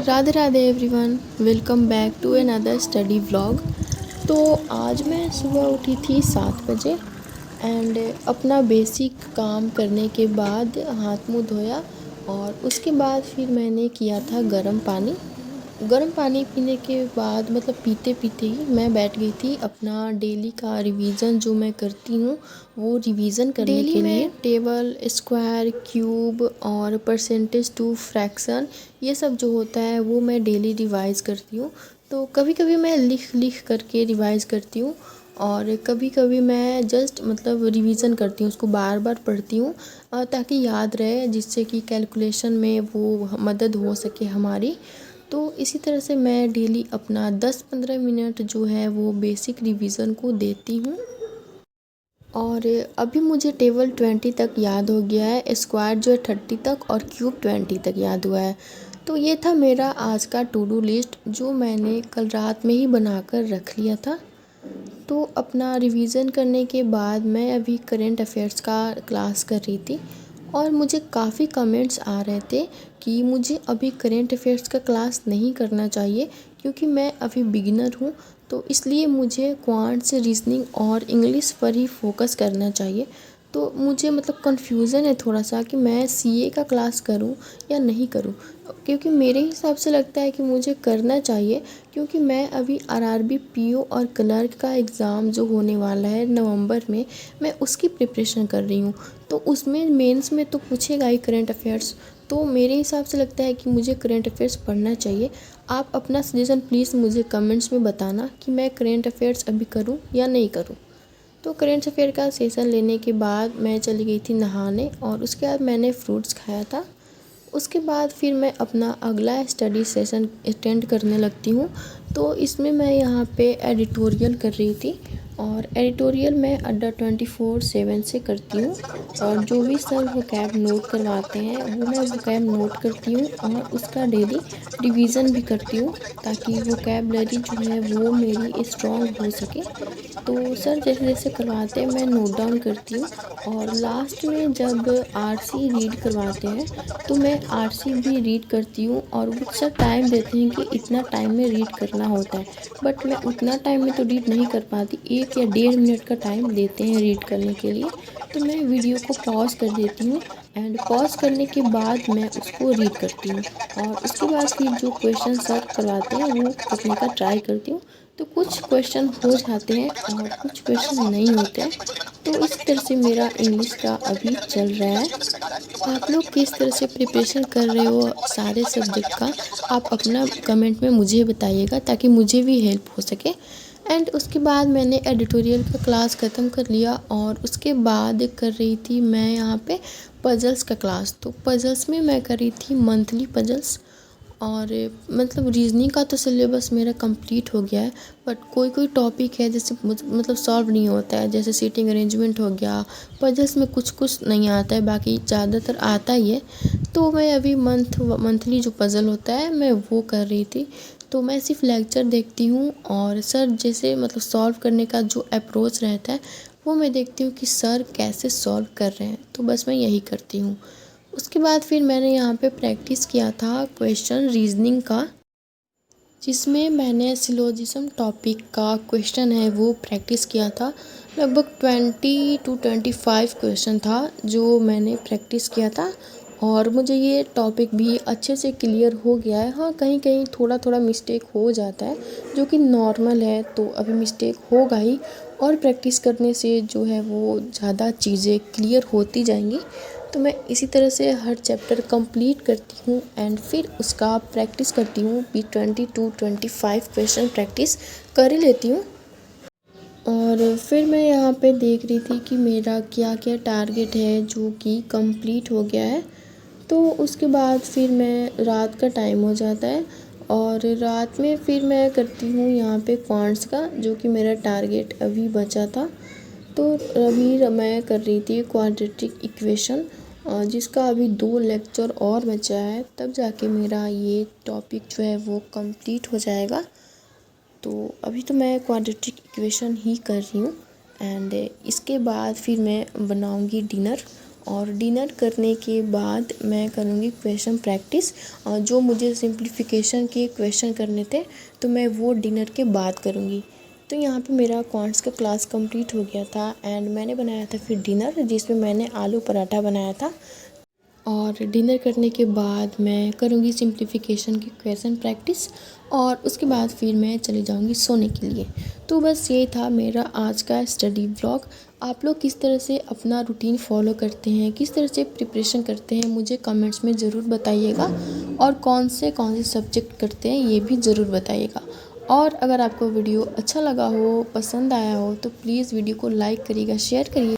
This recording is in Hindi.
Radhe Radhe everyone, welcome back to another study vlog. तो आज मैं सुबह उठी थी 7 बजे एंड अपना बेसिक काम करने के बाद हाथ मुंह धोया और उसके बाद फिर मैंने किया था गर्म पानी पीने के बाद मतलब पीते पीते ही मैं बैठ गई थी अपना डेली का रिवीजन जो मैं करती हूँ वो रिवीजन करने के लिए टेबल, स्क्वायर, क्यूब और परसेंटेज टू फ्रैक्शन ये सब जो होता है वो मैं डेली रिवाइज़ करती हूँ। तो कभी कभी मैं लिख करके रिवाइज़ करती हूँ और कभी कभी मैं जस्ट मतलब रिवीजन करती हूँ, उसको बार बार पढ़ती हूँ ताकि याद रहे, जिससे कि कैलकुलेशन में वो मदद हो सके हमारी। तो इसी तरह से मैं डेली अपना 10-15 मिनट जो है वो बेसिक रिवीजन को देती हूँ। और अभी मुझे टेबल 20 तक याद हो गया है, स्क्वायर जो है 30 तक और क्यूब 20 तक याद हुआ है। तो ये था मेरा आज का टू डू लिस्ट जो मैंने कल रात में ही बनाकर रख लिया था। तो अपना रिवीजन करने के बाद मैं अभी करंट अफेयर्स का क्लास कर रही थी और मुझे काफ़ी कमेंट्स आ रहे थे कि मुझे अभी करंट अफेयर्स का क्लास नहीं करना चाहिए क्योंकि मैं अभी बिगिनर हूँ, तो इसलिए मुझे क्वांट्स, रीजनिंग और इंग्लिश पर ही फोकस करना चाहिए। तो मुझे मतलब कन्फ्यूज़न है थोड़ा सा कि मैं सीए का क्लास करूं या नहीं करूं, क्योंकि मेरे हिसाब से लगता है कि मुझे करना चाहिए क्योंकि मैं अभी आरआरबी, पीओ और क्लर्क का एग्ज़ाम जो होने वाला है नवंबर में, मैं उसकी प्रिपरेशन कर रही हूँ। तो उसमें मेंस में तो पूछेगा ही करंट अफेयर्स, तो मेरे हिसाब से लगता है कि मुझे करंट अफेयर्स पढ़ना चाहिए। आप अपना सजेशन प्लीज़ मुझे कमेंट्स में बताना कि मैं करंट अफेयर्स अभी करूं या नहीं करूं। तो करंट अफेयर का सेशन लेने के बाद मैं चली गई थी नहाने और उसके बाद मैंने फ्रूट्स खाया था। उसके बाद फिर मैं अपना अगला स्टडी सेशन अटेंड करने लगती हूँ। तो इसमें मैं यहाँ पे एडिटोरियल कर रही थी और एडिटोरियल मैं अड्डा 24/7 से करती हूँ और जो भी सर वोकैब नोट करवाते हैं वो मैं वोकैब नोट करती हूँ और उसका डेली रिवीजन भी करती हूँ ताकि वोकैबलरी जो है वो मेरी स्ट्रॉन्ग हो सके। तो सर जैसे जैसे करवाते हैं मैं नोट डाउन करती हूँ और लास्ट में जब आरसी रीड करवाते हैं तो मैं आरसी भी रीड करती हूँ और वो सर टाइम देते हैं कि इतना टाइम में रीड करना होता है, बट मैं उतना टाइम में तो रीड नहीं कर पाती, 1 या 1.5 मिनट का टाइम देते हैं रीड करने के लिए। तो मैं वीडियो को पॉज कर देती हूँ एंड पॉज करने के बाद मैं उसको रीड करती हूँ और उसके बाद फिर जो क्वेश्चन सर करवाते हैं वो करने का ट्राई करती हूँ। तो कुछ क्वेश्चन हो जाते हैं और कुछ क्वेश्चन नहीं होते हैं। तो इस तरह से मेरा इंग्लिश का अभी चल रहा है। आप लोग किस तरह से प्रिपरेशन कर रहे हो सारे सब्जेक्ट का, आप अपना कमेंट में मुझे बताइएगा ताकि मुझे भी हेल्प हो सके। एंड उसके बाद मैंने एडिटोरियल का क्लास ख़त्म कर लिया और उसके बाद कर रही थी मैं यहाँ पे पजल्स का क्लास। तो पजल्स में मैं कर रही थी मंथली पजल्स और मतलब रीजनिंग का तो सिलेबस मेरा कंप्लीट हो गया है, बट कोई कोई टॉपिक है जैसे मतलब सॉल्व नहीं होता है, जैसे सीटिंग अरेंजमेंट हो गया, पजल्स में कुछ कुछ नहीं आता है, बाकी ज़्यादातर आता ही है। तो मैं अभी मंथली जो पज़ल होता है मैं वो कर रही थी। तो मैं सिर्फ लेक्चर देखती हूँ और सर जैसे मतलब सॉल्व करने का जो अप्रोच रहता है वो मैं देखती हूँ कि सर कैसे सॉल्व कर रहे हैं, तो बस मैं यही करती हूँ। उसके बाद फिर मैंने यहाँ पे प्रैक्टिस किया था क्वेश्चन रीजनिंग का, जिसमें मैंने सिलोजिज्म टॉपिक का क्वेश्चन है वो प्रैक्टिस किया था। लगभग 20 to 25 क्वेश्चन था जो मैंने प्रैक्टिस किया था और मुझे ये टॉपिक भी अच्छे से क्लियर हो गया है। हाँ, कहीं कहीं थोड़ा थोड़ा मिस्टेक हो जाता है जो कि नॉर्मल है, तो अभी मिस्टेक होगा ही और प्रैक्टिस करने से जो है वो ज़्यादा चीज़ें क्लियर होती जाएंगी। तो मैं इसी तरह से हर चैप्टर कंप्लीट करती हूँ एंड फिर उसका प्रैक्टिस करती हूँ। 20 to 25 क्वेश्चन प्रैक्टिस कर ही लेती हूँ और फिर मैं यहाँ पे देख रही थी कि मेरा क्या क्या टारगेट है जो कि कंप्लीट हो गया है। तो उसके बाद फिर मैं रात का टाइम हो जाता है और रात में फिर मैं करती हूँ यहाँ पे क्वांट्स का जो कि मेरा टारगेट अभी बचा था। तो अभी मैं कर रही थी क्वाड्रेटिक इक्वेशन जिसका अभी 2 लेक्चर और बचा है, तब जाके मेरा ये टॉपिक जो है वो कंप्लीट हो जाएगा। तो अभी तो मैं क्वाड्रेटिक इक्वेशन ही कर रही हूँ एंड इसके बाद फिर मैं बनाऊँगी डिनर और डिनर करने के बाद मैं करूँगी क्वेश्चन प्रैक्टिस। जो मुझे सिंप्लीफिकेशन के क्वेश्चन करने थे तो मैं वो डिनर के बाद करूँगी। तो यहाँ पे मेरा क्वांट्स का क्लास कंप्लीट हो गया था एंड मैंने बनाया था फिर डिनर, जिसमें मैंने आलू पराठा बनाया था। और डिनर करने के बाद मैं करूँगी सिंप्लीफिकेशन की क्वेश्चन प्रैक्टिस और उसके बाद फिर मैं चली जाऊँगी सोने के लिए। तो बस यही था मेरा आज का स्टडी व्लॉग। आप लोग किस तरह से अपना रूटीन फॉलो करते हैं, किस तरह से प्रिपरेशन करते हैं, मुझे कमेंट्स में ज़रूर बताइएगा। और कौन से सब्जेक्ट करते हैं ये भी ज़रूर बताइएगा। और अगर आपको वीडियो अच्छा लगा हो, पसंद आया हो तो प्लीज़ वीडियो को लाइक करिएगा, शेयर करिए।